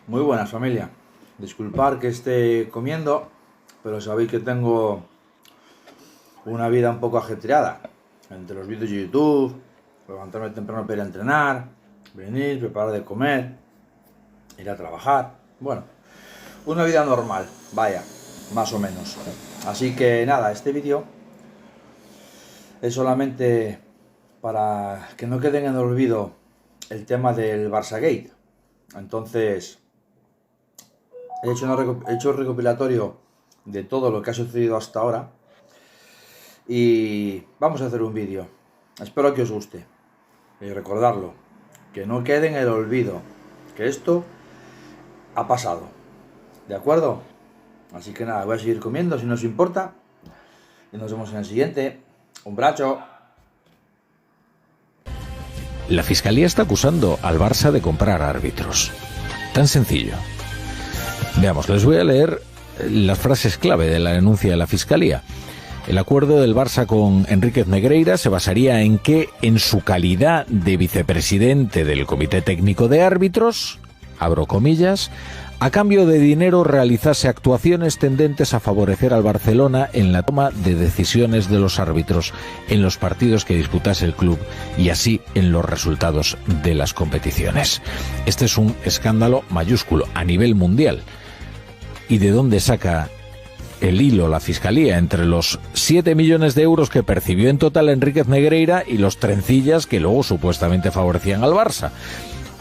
Muy buenas, familia. Disculpar que esté comiendo, pero sabéis que tengo una vida un poco ajetreada. Entre los vídeos de YouTube, levantarme temprano para ir a entrenar, venir, preparar de comer, ir a trabajar. Bueno, una vida normal, vaya, más o menos. Así que nada, este vídeo es solamente para que no quede en el olvido el tema del Barça Gate. Entonces, he hecho un recopilatorio de todo lo que ha sucedido hasta ahora y vamos a hacer un vídeo. Espero que os guste y recordarlo, que no quede en el olvido, que esto ha pasado, ¿de acuerdo? Así que nada, voy a seguir comiendo si no os importa y nos vemos en el siguiente. Un abrazo. La Fiscalía está acusando al Barça de comprar árbitros. Tan sencillo. Veamos, les voy a leer las frases clave de la denuncia de la Fiscalía. El acuerdo del Barça con Enríquez Negreira se basaría en que, en su calidad de vicepresidente del Comité Técnico de Árbitros, abro comillas, a cambio de dinero realizase actuaciones tendentes a favorecer al Barcelona en la toma de decisiones de los árbitros en los partidos que disputase el club y así en los resultados de las competiciones. Este es un escándalo mayúsculo a nivel mundial. ¿Y de dónde saca el hilo la Fiscalía entre los 7 millones de euros que percibió en total Enríquez Negreira y los trencillas que luego supuestamente favorecían al Barça?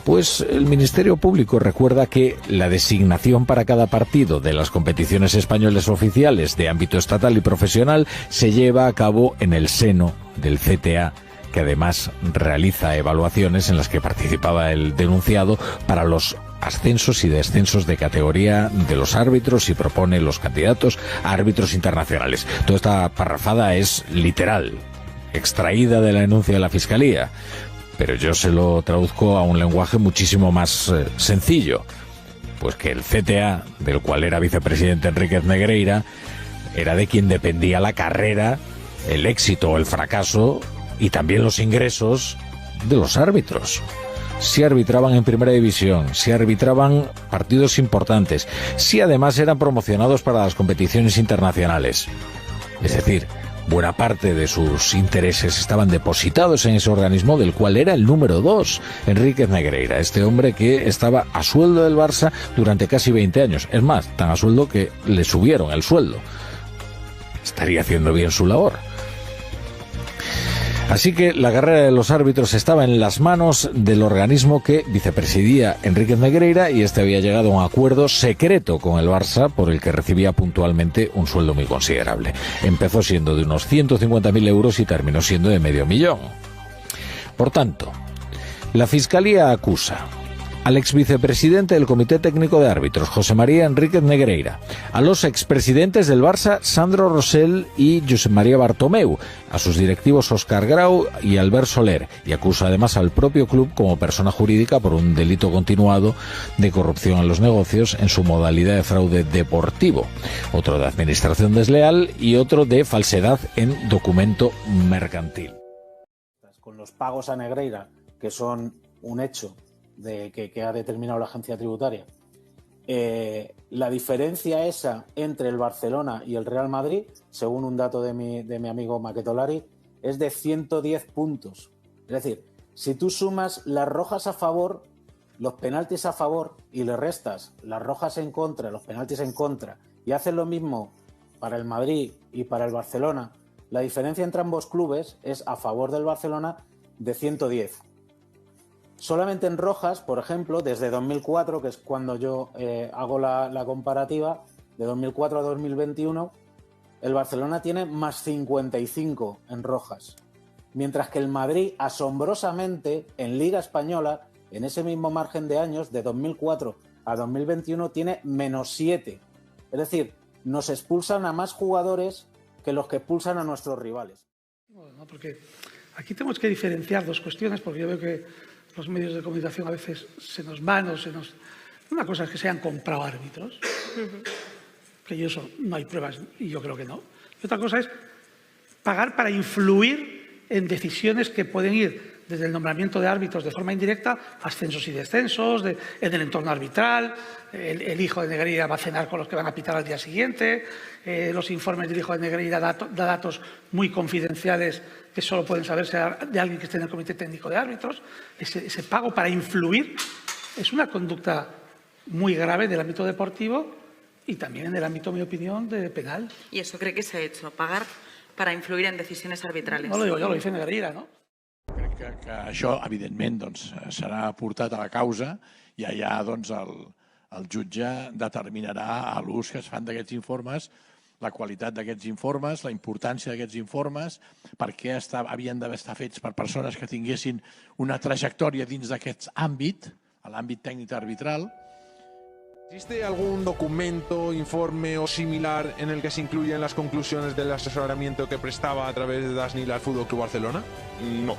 Pues el Ministerio Público recuerda que la designación para cada partido de las competiciones españolas oficiales de ámbito estatal y profesional se lleva a cabo en el seno del CTA, que además realiza evaluaciones en las que participaba el denunciado para los ascensos y descensos de categoría de los árbitros y propone los candidatos a árbitros internacionales. Toda esta parrafada es literal, extraída de la denuncia de la Fiscalía, pero yo se lo traduzco a un lenguaje muchísimo más sencillo, pues que el CTA, del cual era vicepresidente Enríquez Negreira, era de quien dependía la carrera, el éxito o el fracaso y también los ingresos de los árbitros. Si arbitraban en primera división, si arbitraban partidos importantes, si además eran promocionados para las competiciones internacionales. Es decir, buena parte de sus intereses estaban depositados en ese organismo del cual era el número 2, Enríquez Negreira, este hombre que estaba a sueldo del Barça durante casi 20 años. Es más, tan a sueldo que le subieron el sueldo. Estaría haciendo bien su labor. Así que la carrera de los árbitros estaba en las manos del organismo que vicepresidía Enríquez Negreira y este había llegado a un acuerdo secreto con el Barça por el que recibía puntualmente un sueldo muy considerable. Empezó siendo de unos 150.000 euros y terminó siendo de $500.000. Por tanto, la Fiscalía acusa al exvicepresidente del Comité Técnico de Árbitros, José María Enríquez Negreira, a los expresidentes del Barça, Sandro Rosell y Josep María Bartomeu, a sus directivos Óscar Grau y Albert Soler, y acusa además al propio club como persona jurídica por un delito continuado de corrupción en los negocios en su modalidad de fraude deportivo, otro de administración desleal y otro de falsedad en documento mercantil. Con los pagos a Negreira, que son un hecho que ha determinado la agencia tributaria, la diferencia esa entre el Barcelona y el Real Madrid, según un dato de mi amigo Maquetolari, es de 110 puntos. Es decir, si tú sumas las rojas a favor, los penaltis a favor y le restas las rojas en contra, los penaltis en contra, y haces lo mismo para el Madrid y para el Barcelona, la diferencia entre ambos clubes es a favor del Barcelona de 110. Solamente en rojas, por ejemplo, desde 2004, que es cuando yo hago la comparativa, de 2004 a 2021, el Barcelona tiene más 55 en rojas. Mientras que el Madrid, asombrosamente, en Liga Española, en ese mismo margen de años, de 2004 a 2021, tiene menos 7. Es decir, nos expulsan a más jugadores que los que expulsan a nuestros rivales. Bueno, porque aquí tenemos que diferenciar dos cuestiones, porque yo veo que los medios de comunicación a veces se nos van o se nos... Una cosa es que se han comprado árbitros, que yo eso no hay pruebas y yo creo que no. Y otra cosa es pagar para influir en decisiones que pueden ir desde el nombramiento de árbitros de forma indirecta, ascensos y descensos, en el entorno arbitral, el hijo de Negreira va a cenar con los que van a pitar al día siguiente, los informes del hijo de Negreira da datos muy confidenciales que solo pueden saberse de alguien que esté en el Comité Técnico de Árbitros. Ese pago para influir es una conducta muy grave del ámbito deportivo y también en el ámbito, en mi opinión, de penal. ¿Y eso cree que se ha hecho? ¿Pagar para influir en decisiones arbitrales? No lo digo yo, lo dice Negreira, no? Crec que això, evidentment, doncs, serà portat a la causa i allà doncs, el jutge determinarà a l'ús que es fan d'aquests informes, la qualitat d'aquests informes, la importància d'aquests informes, per què havien d'haver estat fets per persones que tinguessin una trajectòria dins d'aquest àmbit, a l'àmbit tècnic arbitral. ¿Existe algún documento, informe o similar en el que se incluyen las conclusiones del asesoramiento que prestaba a través de Dasnil al Fútbol Club Barcelona? No.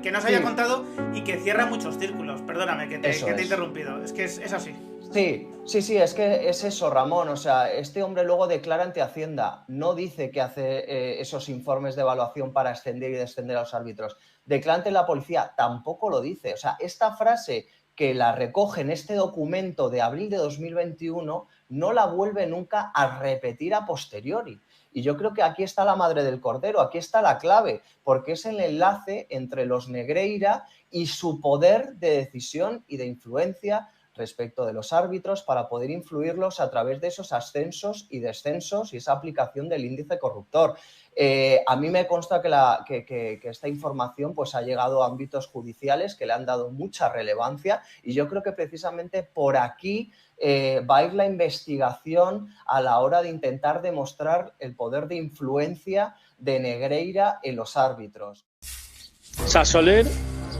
Que no se haya contado y que cierra muchos círculos. Perdóname que te he interrumpido. Es que es así. Sí, es que es eso, Ramón. O sea, este hombre luego declara ante Hacienda. No dice que hace esos informes de evaluación para ascender y descender a los árbitros. Declara ante la policía. Tampoco lo dice. O sea, esta frase que la recoge en este documento de abril de 2021 no la vuelve nunca a repetir a posteriori. Y yo creo que aquí está la madre del cordero, aquí está la clave, porque es el enlace entre los Negreira y su poder de decisión y de influencia respecto de los árbitros para poder influirlos a través de esos ascensos y descensos y esa aplicación del índice corruptor. A mí me consta que esta información pues, ha llegado a ámbitos judiciales que le han dado mucha relevancia y yo creo que precisamente por aquí va a ir la investigación a la hora de intentar demostrar el poder de influencia de Negreira en los árbitros. O sea, Soler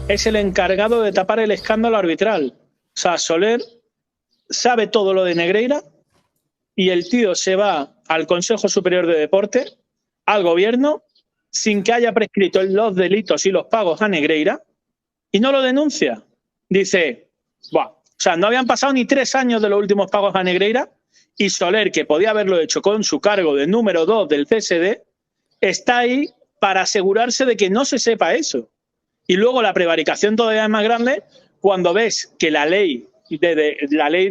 es el encargado de tapar el escándalo arbitral. O sea, Soler sabe todo lo de Negreira y el tío se va al Consejo Superior de Deporte, al gobierno, sin que haya prescrito los delitos y los pagos a Negreira y no lo denuncia. Dice, buah, o sea, no habían pasado ni 3 años de los últimos pagos a Negreira y Soler, que podía haberlo hecho con su cargo de número 2 del CSD, está ahí para asegurarse de que no se sepa eso. Y luego la prevaricación todavía es más grande cuando ves que la ley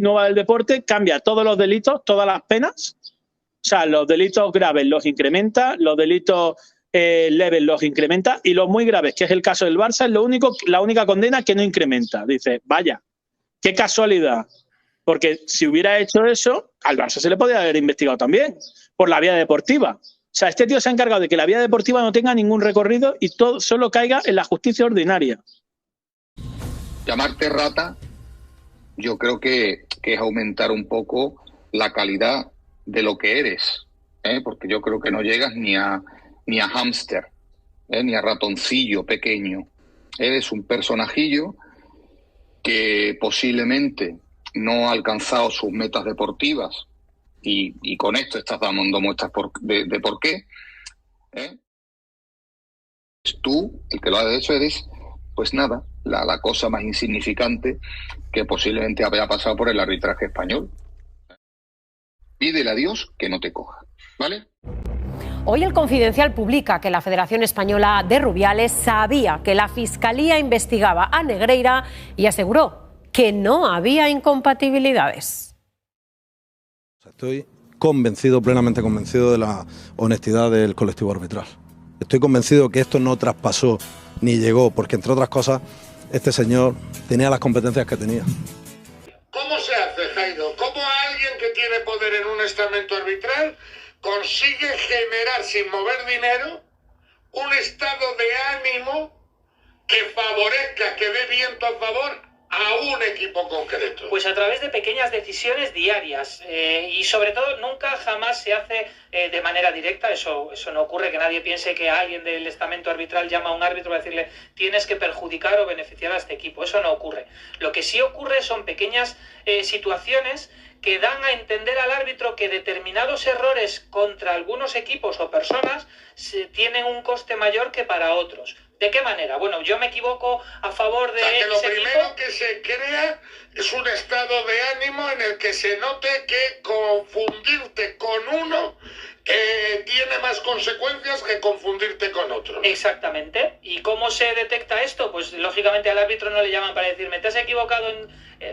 nueva del deporte cambia todos los delitos, todas las penas. O sea, los delitos graves los incrementa, los delitos leves los incrementa y los muy graves, que es el caso del Barça, es la única condena que no incrementa. Dice, vaya, qué casualidad. Porque si hubiera hecho eso, al Barça se le podría haber investigado también por la vía deportiva. O sea, este tío se ha encargado de que la vía deportiva no tenga ningún recorrido y todo solo caiga en la justicia ordinaria. Llamarte rata, yo creo que es aumentar un poco la calidad de lo que eres, porque yo creo que no llegas ni a hámster, ni a ratoncillo pequeño. Eres un personajillo que posiblemente no ha alcanzado sus metas deportivas y con esto estás dando muestras de por qué. Tú, el que lo has hecho, eres, pues nada, la cosa más insignificante que posiblemente haya pasado por el arbitraje español. Pídele a Dios que no te coja, ¿vale? Hoy el Confidencial publica que la Federación Española de Rubiales sabía que la Fiscalía investigaba a Negreira y aseguró que no había incompatibilidades. Estoy convencido, plenamente convencido de la honestidad del colectivo arbitral. Estoy convencido que esto no traspasó ni llegó, porque entre otras cosas, este señor tenía las competencias que tenía. ¿Cómo se hace, Jairo? ¿Cómo alguien que tiene poder en un estamento arbitral consigue generar, sin mover dinero, un estado de ánimo que favorezca, que dé viento a favor a un equipo concreto? Pues a través de pequeñas decisiones diarias y sobre todo nunca jamás se hace de manera directa. Eso no ocurre, que nadie piense que alguien del estamento arbitral llama a un árbitro para decirle tienes que perjudicar o beneficiar a este equipo. Eso no ocurre. Lo que sí ocurre son pequeñas situaciones que dan a entender al árbitro que determinados errores contra algunos equipos o personas tienen un coste mayor que para otros. ¿De qué manera? Bueno, yo me equivoco a favor de... O sea, que lo primero que se crea es un estado de ánimo en el que se note que confundirte con uno tiene más consecuencias que confundirte con otros. Exactamente. ¿Y cómo se detecta esto? Pues lógicamente al árbitro no le llaman para decirme, te has equivocado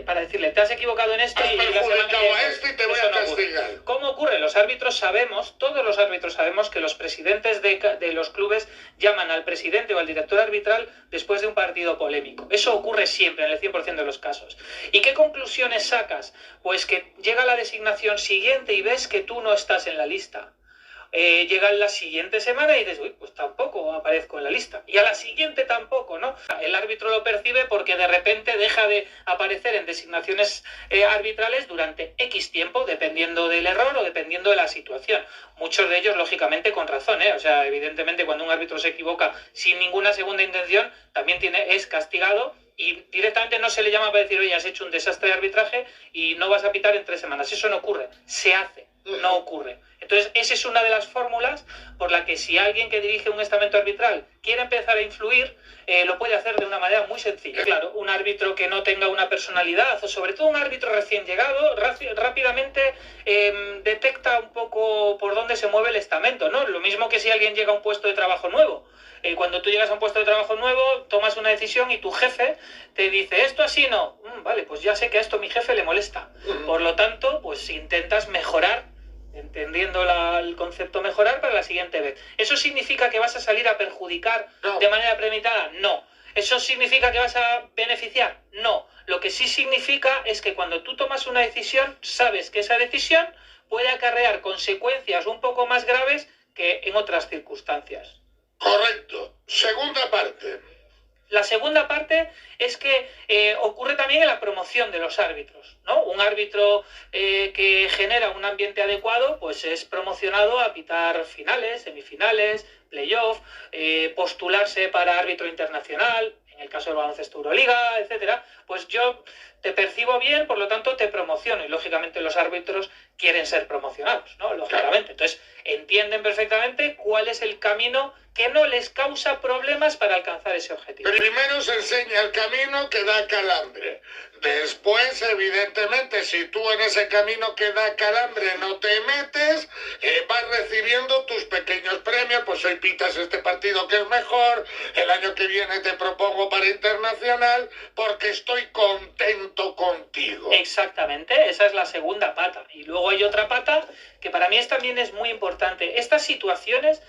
para decirle, te has equivocado en esto y perjudicado a este y te voy a castigar. ¿Cómo ocurre? Los árbitros sabemos, todos los árbitros sabemos que los presidentes de los clubes llaman al presidente o al director arbitral después de un partido polémico. Eso ocurre siempre, en el 100% de los casos. ¿Y qué conclusiones sacas? Pues que llega la designación siguiente y ves que tú no estás en la lista. Llega la siguiente semana y dices, uy, pues tampoco aparezco en la lista. Y a la siguiente tampoco, ¿no? El árbitro lo percibe porque de repente deja de aparecer en designaciones arbitrales durante X tiempo, dependiendo del error o dependiendo de la situación. Muchos de ellos, lógicamente, con razón, ¿eh? O sea, evidentemente, cuando un árbitro se equivoca sin ninguna segunda intención, también es castigado. Y directamente no se le llama para decir, oye, has hecho un desastre de arbitraje y no vas a pitar en 3 semanas. Eso no ocurre, se hace, no ocurre. Entonces, esa es una de las fórmulas por la que si alguien que dirige un estamento arbitral quiere empezar a influir, lo puede hacer de una manera muy sencilla. Claro, un árbitro que no tenga una personalidad, o sobre todo un árbitro recién llegado, rápidamente detecta un poco por dónde se mueve el estamento, ¿no? Lo mismo que si alguien llega a un puesto de trabajo nuevo. Cuando tú llegas a un puesto de trabajo nuevo, tomas una decisión y tu jefe te dice, esto así no. Vale, pues ya sé que a esto mi jefe le molesta. Por lo tanto, pues intentas mejorar, entendiendo el concepto mejorar para la siguiente vez. ¿Eso significa que vas a salir a perjudicar de manera premeditada? No. ¿Eso significa que vas a beneficiar? No. Lo que sí significa es que cuando tú tomas una decisión, sabes que esa decisión puede acarrear consecuencias un poco más graves que en otras circunstancias. Correcto. Segunda parte. La segunda parte es que ocurre también en la promoción de los árbitros, ¿no? Un árbitro que genera un ambiente adecuado, pues es promocionado a pitar finales, semifinales, playoff, postularse para árbitro internacional, en el caso del baloncesto Euroliga, etcétera. Pues yo te percibo bien, por lo tanto te promociono y lógicamente los árbitros quieren ser promocionados, ¿no? Lógicamente. Entonces entienden perfectamente cuál es el camino que no les causa problemas para alcanzar ese objetivo. Primero se enseña el camino que da calambre. Después, evidentemente, si tú en ese camino que da calambre no te metes, vas recibiendo tus pequeños premios, pues hoy pitas este partido que es mejor, el año que viene te propongo para internacional, porque estoy contento contigo. Exactamente, esa es la segunda pata. Y luego hay otra pata que para mí también es muy importante. Estas situaciones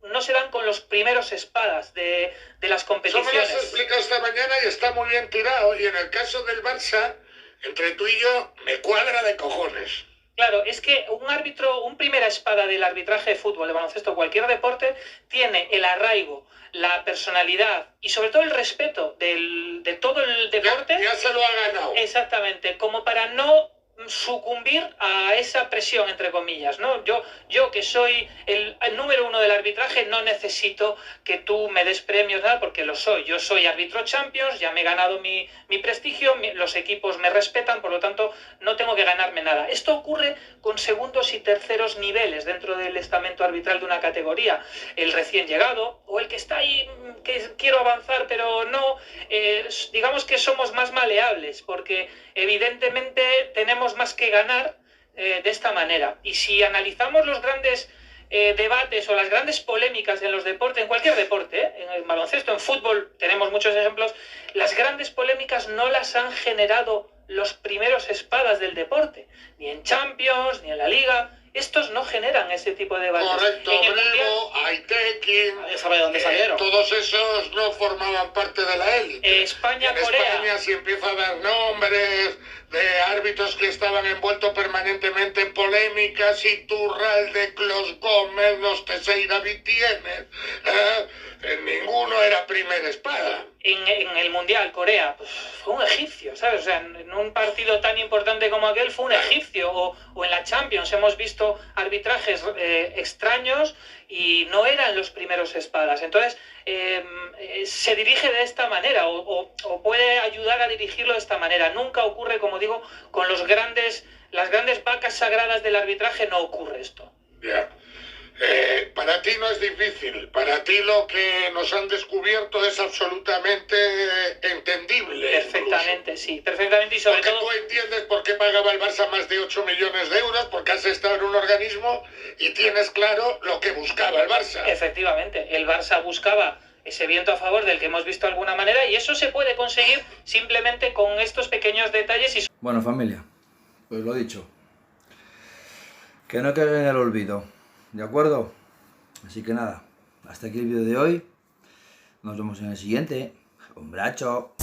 no se dan con los primeros espadas de las competiciones. Eso me lo has explicado esta mañana y está muy bien tirado. Y en el caso del Barça, entre tú y yo, me cuadra de cojones. Claro, es que un árbitro, un primera espada del arbitraje de fútbol, de baloncesto, cualquier deporte, tiene el arraigo, la personalidad y sobre todo el respeto de todo el deporte. Ya se lo ha ganado. Exactamente, como para no sucumbir a esa presión, entre comillas, ¿no? Yo que soy el número 1 del arbitraje, no necesito que tú me des premios, nada, porque lo soy. Yo soy árbitro Champions, ya me he ganado mi prestigio, los equipos me respetan, por lo tanto, no tengo que ganarme nada. Esto ocurre con segundos y terceros niveles dentro del estamento arbitral de una categoría. El recién llegado o el que está ahí, que quiero avanzar, pero no, digamos que somos más maleables, porque evidentemente tenemos más que ganar de esta manera. Y si analizamos los grandes debates o las grandes polémicas en los deportes, en cualquier deporte, en el baloncesto, en fútbol, tenemos muchos ejemplos, las grandes polémicas no las han generado los primeros espadas del deporte, ni en Champions, ni en la Liga. Estos no generan ese tipo de debates. Correcto, Brego, Aitekin, ¿sabe dónde salieron? Todos esos no formaban parte de la élite. España, en Corea. España se empieza a dar nombres de árbitros que estaban envueltos permanentemente en polémicas, Iturralde, Clos Gómez, los Teixeira Vitienes, ninguno era primera espada. En el Mundial, Corea, pues, fue un egipcio, ¿sabes? O sea, en un partido tan importante como aquel fue un egipcio. O en la Champions hemos visto arbitrajes extraños y no eran los primeros espadas. Entonces, se dirige de esta manera o puede ayudar a dirigirlo de esta manera. Nunca ocurre, como digo, con las grandes vacas sagradas del arbitraje no ocurre esto. Ya. Para ti no es difícil, para ti lo que nos han descubierto es absolutamente entendible. Perfectamente, incluso. Sí, perfectamente, y sobre porque todo... tú entiendes por qué pagaba el Barça más de 8 millones de euros, porque has estado en un organismo y tienes claro lo que buscaba el Barça. Efectivamente, el Barça buscaba ese viento a favor del que hemos visto de alguna manera, y eso se puede conseguir simplemente con estos pequeños detalles. Y... Bueno, familia, pues lo dicho, que no quede en el olvido, ¿de acuerdo? Así que nada, hasta aquí el vídeo de hoy, nos vemos en el siguiente. Un abrazo.